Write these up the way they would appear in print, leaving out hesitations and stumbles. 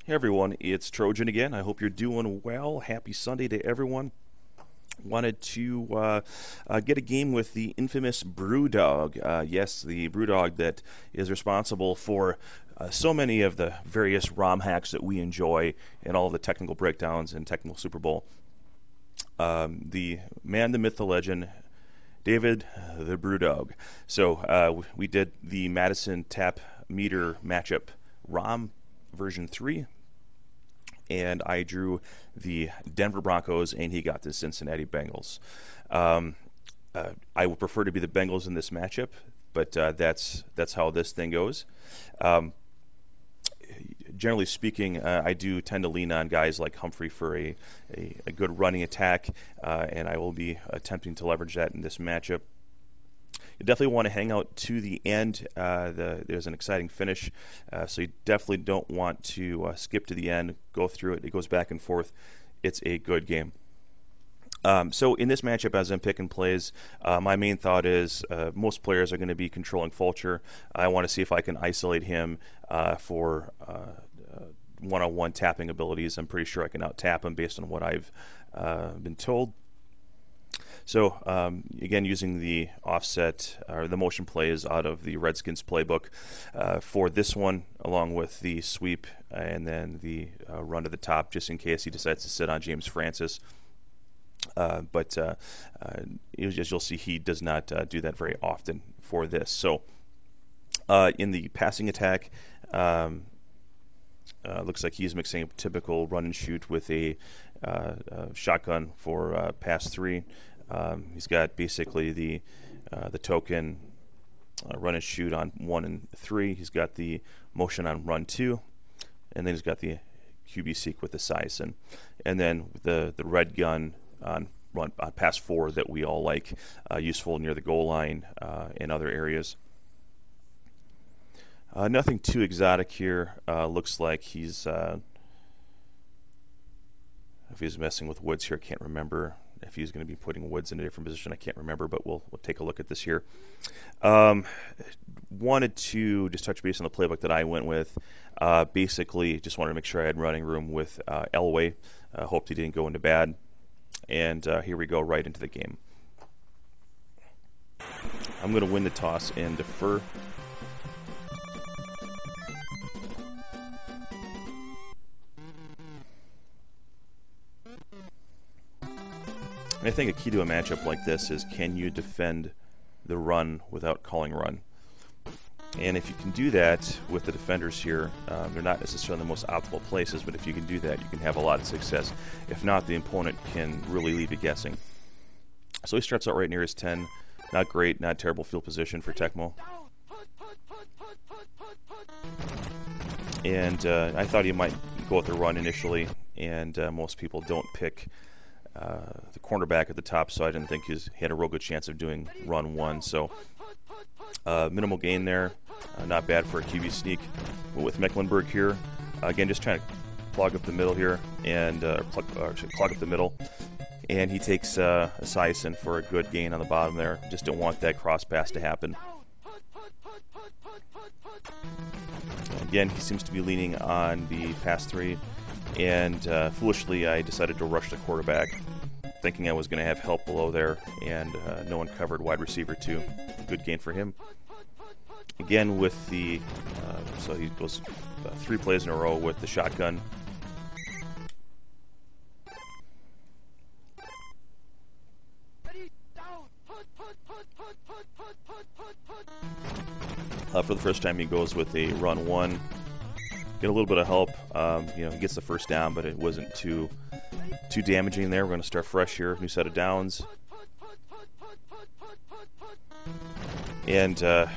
Hey everyone, it's Trojan again. I hope you're doing well. Happy Sunday to everyone. Wanted to get a game with the infamous Bruddog. Yes, the Bruddog that is responsible for so many of the various ROM hacks that we enjoy and all of the technical breakdowns in Tecmo Super Bowl. The man, the myth, the legend, David the Bruddog. So we did the Madison Tap Meter matchup ROM version 3. And I drew the Denver Broncos, and he got the Cincinnati Bengals. I would prefer to be the Bengals in this matchup, but that's how this thing goes. Generally speaking, I do tend to lean on guys like Humphrey for a good running attack, and I will be attempting to leverage that in this matchup. You definitely want to hang out to the end. There's an exciting finish, so you definitely don't want to skip to the end, go through it. It goes back and forth. It's a good game. So in this matchup, as I'm picking plays, my main thought is most players are going to be controlling Fulcher. I want to see if I can isolate him for one-on-one tapping abilities. I'm pretty sure I can out-tap him based on what I've been told. So again, using the offset or the motion plays out of the Redskins playbook for this one, along with the sweep and then the run to the top, just in case he decides to sit on James Francis. But as you'll see, he does not do that very often for this. So in the passing attack, looks like he's mixing a typical run and shoot with a shotgun for pass 3. He's got basically the token run and shoot on 1 and 3. He's got the motion on run 2, and then he's got the QB seek with the CIN, and then the red gun on pass 4 that we all like, useful near the goal line and other areas. Nothing too exotic here. Looks like he's if he's messing with Woods here, I can't remember. If he's going to be putting Woods in a different position, I can't remember, but we'll take a look at this here. Wanted to just touch base on the playbook that I went with. Basically, just wanted to make sure I had running room with Elway. Hoped he didn't go into bad. And here we go, right into the game. I'm going to win the toss and defer. I think a key to a matchup like this is, can you defend the run without calling run? And if you can do that with the defenders here, they're not necessarily the most optimal places, but if you can do that, you can have a lot of success. If not, the opponent can really leave you guessing. So he starts out right near his 10. Not great, not terrible field position for Tecmo. And I thought he might go with the run initially, and most people don't pick the cornerback at the top, so I didn't think he had a real good chance of doing run 1. So minimal gain there, not bad for a QB sneak. But with Mecklenburg here, again, just trying to clog up the middle here, and clog up the middle. And he takes a CIN for a good gain on the bottom there. Just don't want that cross pass to happen. Again, he seems to be leaning on the pass 3. And foolishly, I decided to rush the quarterback, thinking I was going to have help below there, and no one covered wide receiver 2. Good gain for him. Again, with the so he goes 3 plays in a row with the shotgun. For the first time, he goes with a run 1. Get a little bit of help. He gets the first down, but it wasn't too damaging there. We're going to start fresh here. New set of downs. And I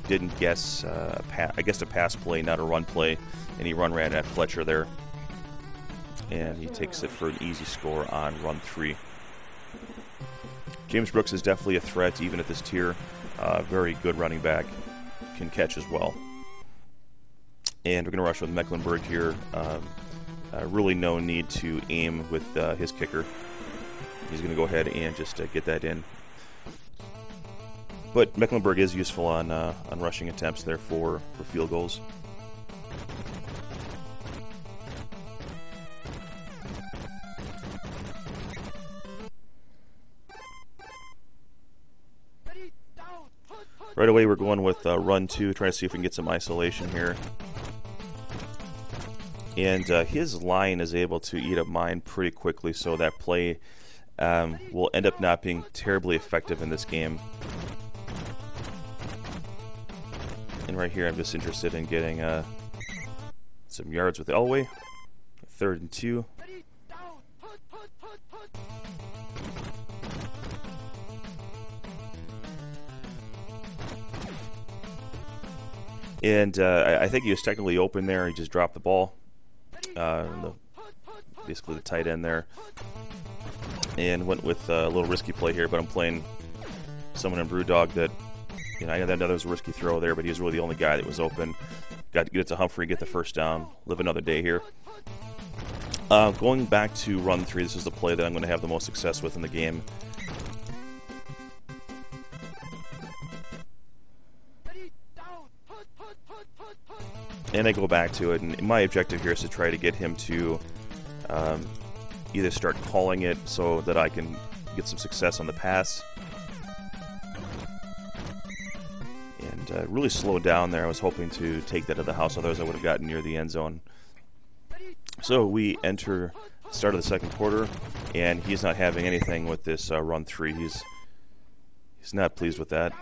didn't guess. I guessed a pass play, not a run play, and he ran at Fletcher there. And he takes it for an easy score on run 3. James Brooks is definitely a threat, even at this tier. Very good running back. Can catch as well. And we're going to rush with Mecklenburg here. Really no need to aim with his kicker. He's going to go ahead and just get that in. But Mecklenburg is useful on rushing attempts there for field goals. Right away, we're going with run 2, trying to see if we can get some isolation here. And his line is able to eat up mine pretty quickly, so that play will end up not being terribly effective in this game. And right here, I'm just interested in getting some yards with Elway. 3rd and 2. And I think he was technically open there. He just dropped the ball. Basically the tight end there. And went with a little risky play here, but I'm playing someone in Bruddog that, you know, I know that was a risky throw there, but he was really the only guy that was open. Got to get it to Humphrey, get the first down, live another day here. Going back to run 3, this is the play that I'm going to have the most success with in the game. And I go back to it, and my objective here is to try to get him to either start calling it so that I can get some success on the pass. And really slow down there. I was hoping to take that to the house, otherwise I would have gotten near the end zone. So we enter the start of the second quarter, and he's not having anything with this run 3. He's not pleased with that.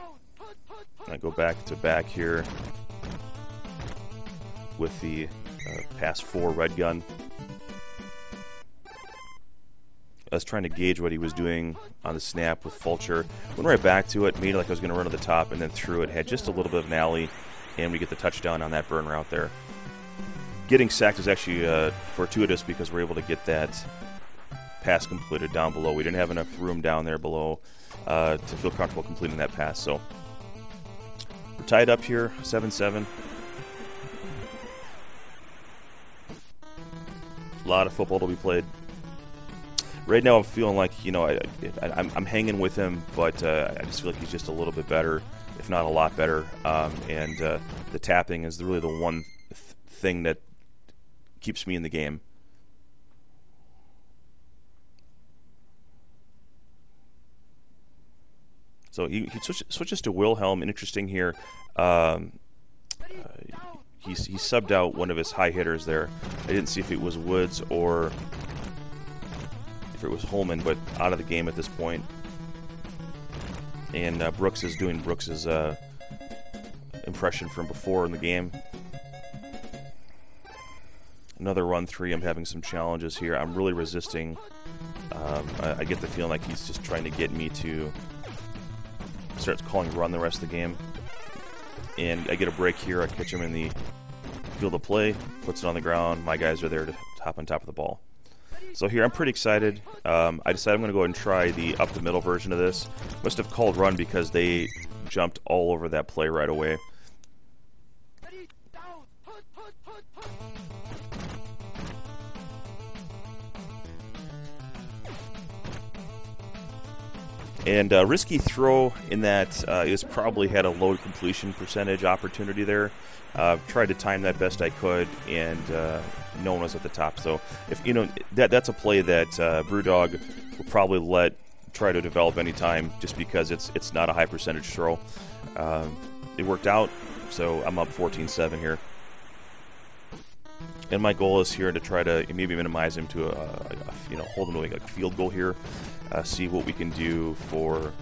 I go back to back here with the pass 4 red gun. I was trying to gauge what he was doing on the snap with Fulcher. Went right back to it, made it like I was going to run to the top, and then threw it. Had just a little bit of an alley, and we get the touchdown on that burn route there. Getting sacked is actually fortuitous because we're able to get that pass completed down below. We didn't have enough room down there below to feel comfortable completing that pass. So we're tied up here, 7-7. A lot of football to be played. Right now, I'm feeling like, you know, I'm hanging with him, but I just feel like he's just a little bit better, if not a lot better. And the tapping is really the one thing that keeps me in the game. So he switches to Wilhelm. Interesting here. He subbed out one of his high hitters there. I didn't see if it was Woods or if it was Holman, but out of the game at this point. And Brooks is doing Brooks's impression from before in the game. Another run 3. I'm having some challenges here. I'm really resisting. I get the feeling like he's just trying to get me to start calling run the rest of the game. And I get a break here. I catch him in the field of play, puts it on the ground. My guys are there to hop on top of the ball. So here, I'm pretty excited. I decided I'm going to go ahead and try the up-the-middle version of this. Must have called run because they jumped all over that play right away. And risky throw in that is probably had a low completion percentage opportunity there. Tried to time that best I could, and no one was at the top. So if you know that's a play that Bruddog will probably try to develop any time, just because it's not a high percentage throw. It worked out, so I'm up 14-7 here. And my goal is here to try to maybe minimize him to hold him to like a field goal here. See what we can do for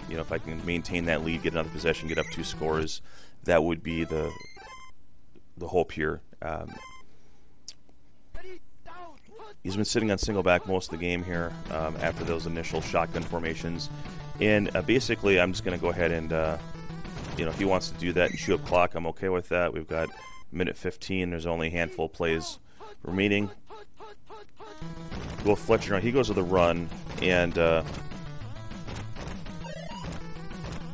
if I can maintain that lead, get another possession, get up 2 scores. That would be the hope here. He's been sitting on single back most of the game here after those initial shotgun formations, and basically I'm just going to go ahead and if he wants to do that and chew up clock, I'm okay with that. We've got minute 15. There's only a handful of plays remaining. Will Fletcher, he goes to the run, and I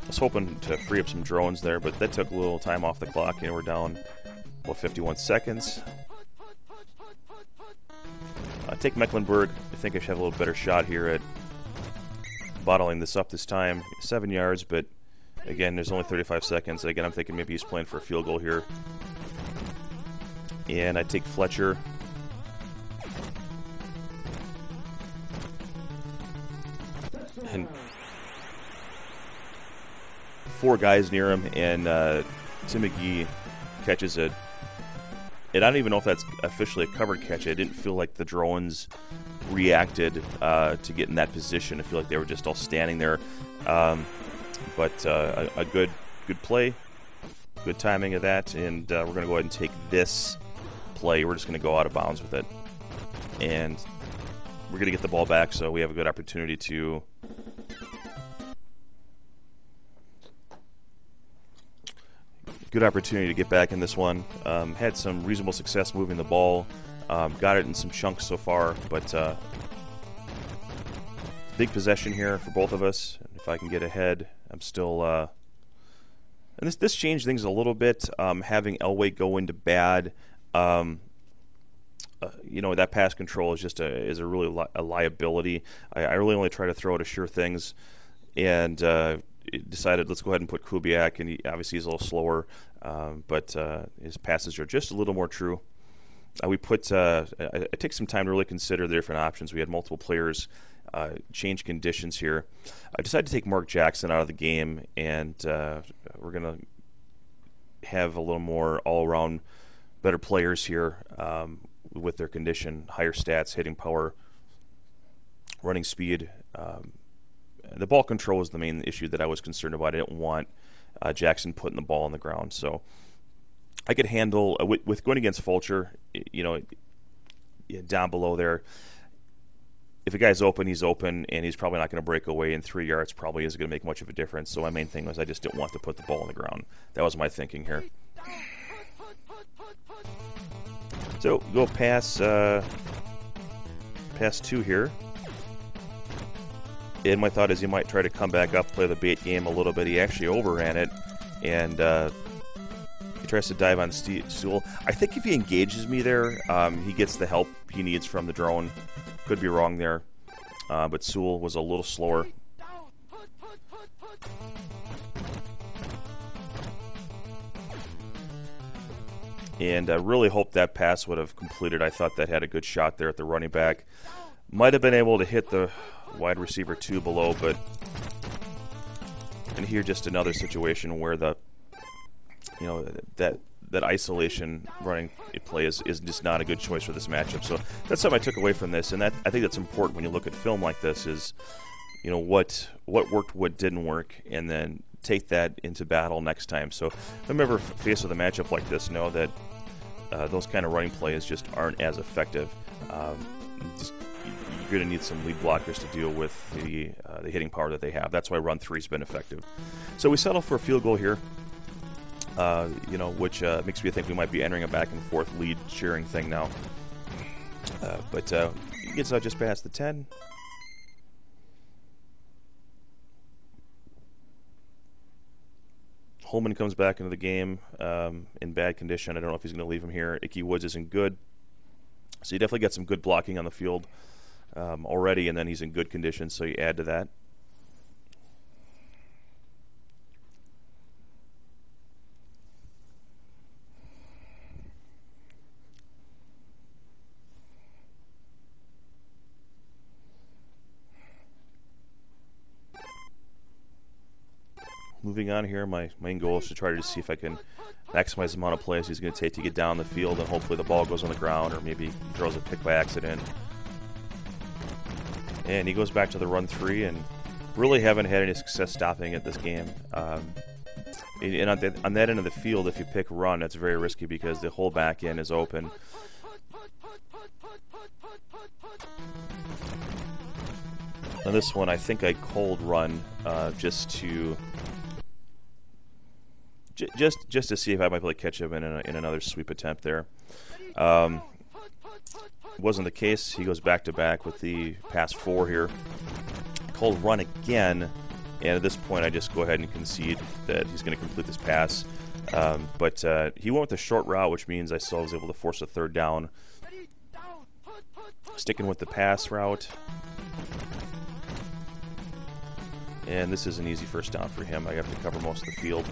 was hoping to free up some drones there, but that took a little time off the clock. We're down about 51 seconds. Take Mecklenburg. I think I should have a little better shot here at bottling this up this time. 7 yards, but again, there's only 35 seconds. Again, I'm thinking maybe he's playing for a field goal here. And I take Fletcher. And 4 guys near him, and Tim McGee catches it. And I don't even know if that's officially a covered catch. I didn't feel like the drones reacted to get in that position. I feel like they were just all standing there. But a good play, good timing of that, and we're going to go ahead and take this play. We're just going to go out of bounds with it, and we're going to get the ball back, so we have a good opportunity to get back in this one. Had some reasonable success moving the ball. Got it in some chunks so far, but big possession here for both of us. If I can get ahead, I'm still... and this changed things a little bit, having Elway go into bad. You know, that pass control is just a really a liability. I really only try to throw to sure things, and decided let's go ahead and put Kubiak, and obviously he's a little slower, but his passes are just a little more true. We put I take some time to really consider the different options. We had multiple players change conditions here. I decided to take Mark Jackson out of the game, and we're going to have a little more all-around better players here with their condition, higher stats, hitting power, running speed. The ball control was the main issue that I was concerned about. I didn't want Jackson putting the ball on the ground. So I could handle, with going against Fulcher, you know, down below there, if a guy's open, he's open, and he's probably not going to break away, and 3 yards probably isn't going to make much of a difference. So my main thing was I just didn't want to put the ball on the ground. That was my thinking here. So go pass 2 here. And my thought is he might try to come back up, play the bait game a little bit. He actually overran it, and he tries to dive on Sewell. I think if he engages me there, he gets the help he needs from the drone. Could be wrong there, but Sewell was a little slower. And I really hoped that pass would have completed. I thought that had a good shot there at the running back. Might have been able to hit the wide receiver 2 below, but and here just another situation where the, you know, that isolation running play is just not a good choice for this matchup. So that's something I took away from this, and that I think that's important when you look at film like this is, you know, what worked, what didn't work, and then take that into battle next time. So remember, faced with a matchup like this, know that those kind of running plays just aren't as effective. You're going to need some lead blockers to deal with the hitting power that they have. That's why run 3's been effective. So we settle for a field goal here, you know, which makes me think we might be entering a back and forth lead sharing thing now. But he gets out just past the 10. Holman comes back into the game in bad condition. I don't know if he's going to leave him here. Ickey Woods isn't good. So you definitely got some good blocking on the field already, and then he's in good condition, so you add to that. Moving on here, my main goal is to try to see if I can maximize the amount of plays he's going to take to get down the field, and hopefully the ball goes on the ground, or maybe he throws a pick by accident. And he goes back to the run 3, and really haven't had any success stopping at this game. And on that end of the field, if you pick run, it's very risky because the whole back end is open. On this one, I think I cold run just to see if I might be able to catch him in another sweep attempt there. Wasn't the case. He goes back to back with the pass 4 here. Cold run again, and at this point I just go ahead and concede that he's going to complete this pass. But he went with the short route, which means I still was able to force a 3rd down. Sticking with the pass route. And this is an easy 1st down for him. I have to cover most of the field.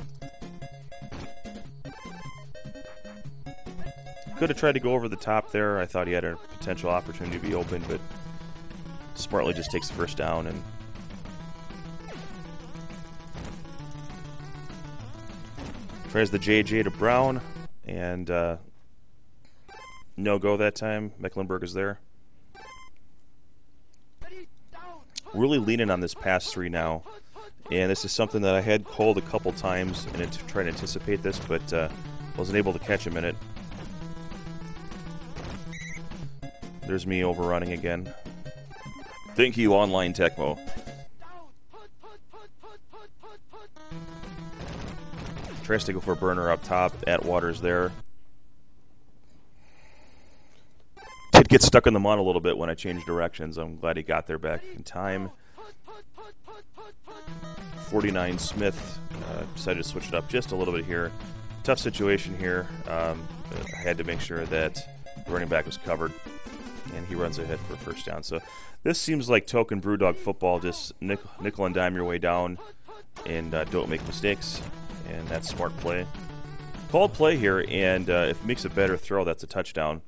Could have tried to go over the top there. I thought he had a potential opportunity to be open, but smartly just takes the 1st down. And Tries the JJ to Brown, and no go that time. Mecklenburg is there. Really leaning on this pass 3 now, and this is something that I had called a couple times and trying to anticipate this, but wasn't able to catch him in it. There's me overrunning again. Thank you, online Tecmo. Tries to go for a burner up top. Atwater's there. Did get stuck in the mud a little bit when I changed directions. I'm glad he got there back in time. 49 Smith decided to switch it up just a little bit here. Tough situation here. I had to make sure that the running back was covered, and he runs ahead for a first down. So this seems like token Bruddog football. Just nickel and dime your way down, and don't make mistakes. And that's smart play. Called play here, and if it makes a better throw, that's a touchdown.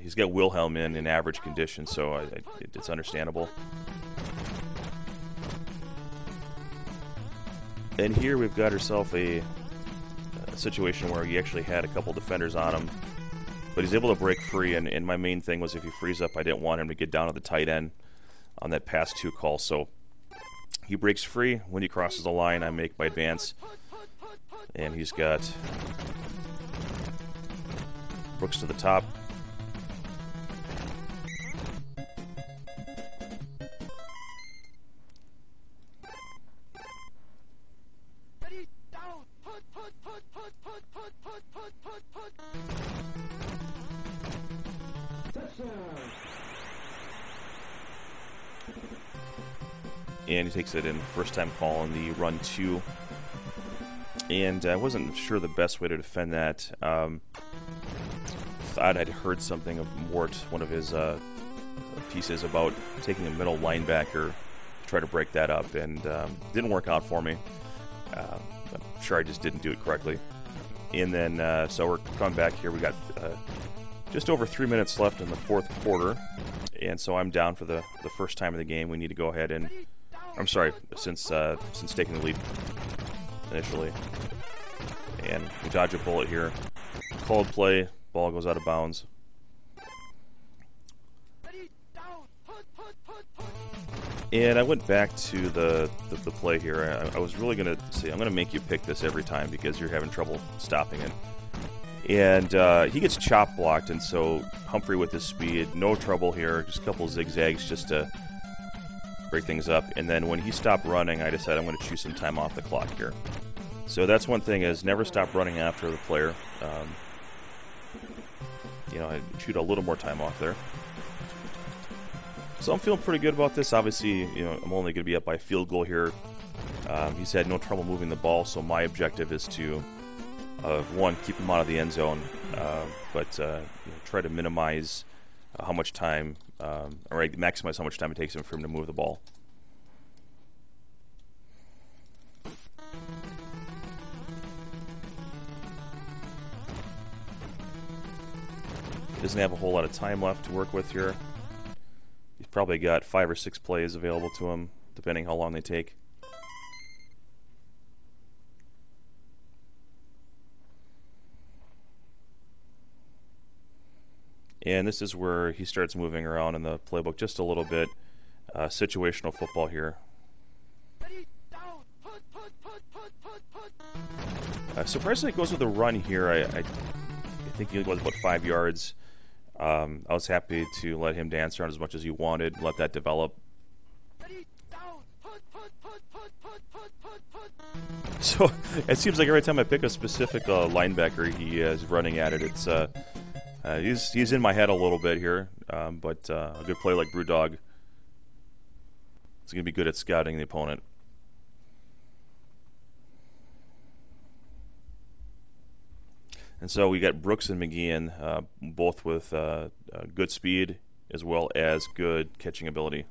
He's got Wilhelm in average condition, so it's understandable. And here we've got ourselves a situation where he actually had a couple defenders on him, but he's able to break free, and my main thing was if he frees up, I didn't want him to get down to the tight end on that pass 2 call. So he breaks free. When he crosses the line, I make my advance. And he's got Brooks to the top. And he takes it in, first time call on the run 2. And I wasn't sure the best way to defend that. Thought I'd heard something of Mort, one of his pieces, about taking a middle linebacker to try to break that up, and didn't work out for me. I'm sure I just didn't do it correctly. And then, so we're coming back here. We got just over 3 minutes left in the 4th quarter, and so I'm down for the first time of the game. We need to go ahead and, I'm sorry, since taking the lead initially. And we dodge a bullet here. Called play, ball goes out of bounds. And I went back to the play here. I was really going to say, I'm going to make you pick this every time because you're having trouble stopping it. And he gets chop blocked, and so Humphrey with his speed, no trouble here, just a couple zigzags just to break things up. And then when he stopped running, I decided I'm going to choose some time off the clock here. So that's one thing, is never stop running after the player. You know, I shoot a little more time off there. So I'm feeling pretty good about this. Obviously, you know, I'm only going to be up by a field goal here. He's had no trouble moving the ball, so my objective is to, one, keep him out of the end zone, but you know, try to minimize how much time, or maximize how much time it takes for him to move the ball. He doesn't have a whole lot of time left to work with here. He's probably got 5 or 6 plays available to him, depending how long they take. And this is where he starts moving around in the playbook just a little bit. Situational football here. Surprisingly, it goes with a run here. I think he was about 5 yards. I was happy to let him dance around as much as he wanted, let that develop. So it seems like every time I pick a specific linebacker, he is running at it. It's he's in my head a little bit here, but a good play like Bruddog is going to be good at scouting the opponent. And so we got Brooks and McGeehan, both with good speed as well as good catching ability.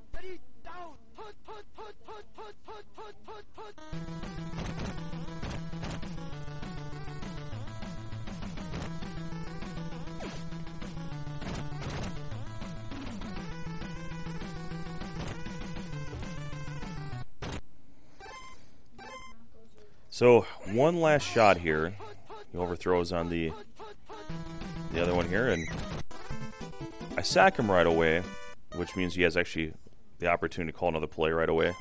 So one last shot here. He overthrows on the other one here, and I sack him right away, which means he has actually the opportunity to call another play right away.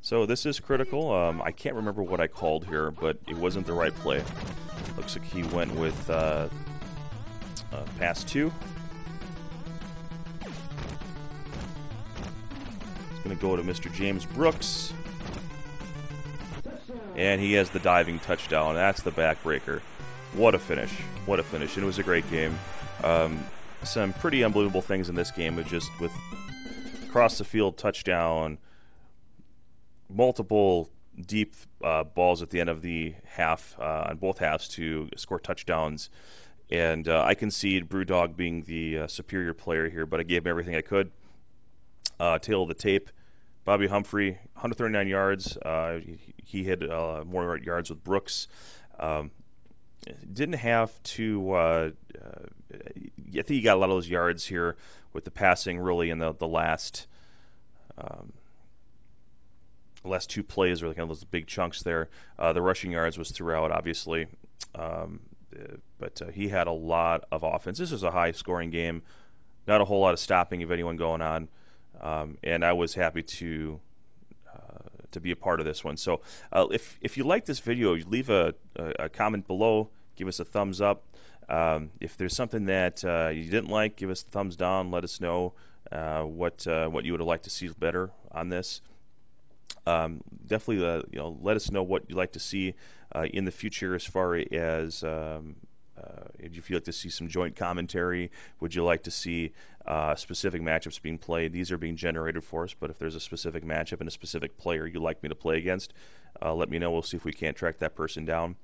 So this is critical. I can't remember what I called here, but it wasn't the right play. Looks like he went with pass 2. He's going to go to Mr. James Brooks. And he has the diving touchdown. That's the backbreaker. What a finish. What a finish. And it was a great game. Some pretty unbelievable things in this game, just with across the field touchdown, multiple deep balls at the end of the half, on both halves, to score touchdowns. And I concede Bruddog being the superior player here, but I gave him everything I could. Tail of the tape, Bobby Humphrey, 139 yards. He had more yards with Brooks. Didn't have to. I think he got a lot of those yards here with the passing, really, in the last 2 plays, or kind of those big chunks there. The rushing yards was throughout, obviously, but he had a lot of offense. This was a high-scoring game, not a whole lot of stopping of anyone going on, and I was happy to be a part of this one. So if you like this video, leave a comment below, give us a thumbs up. If there's something that you didn't like, give us a thumbs down. Let us know what you would like to see better on this. Definitely, let us know what you'd like to see in the future, as far as if you'd like to see some joint commentary. Would you like to see specific matchups being played? These are being generated for us, but if there's a specific matchup and a specific player you'd like me to play against, let me know. We'll see if we can't track that person down.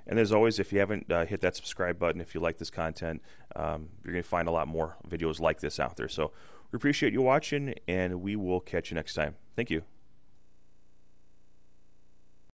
And as always, if you haven't hit that subscribe button, if you like this content, you're going to find a lot more videos like this out there. So we appreciate you watching, and we will catch you next time. Thank you.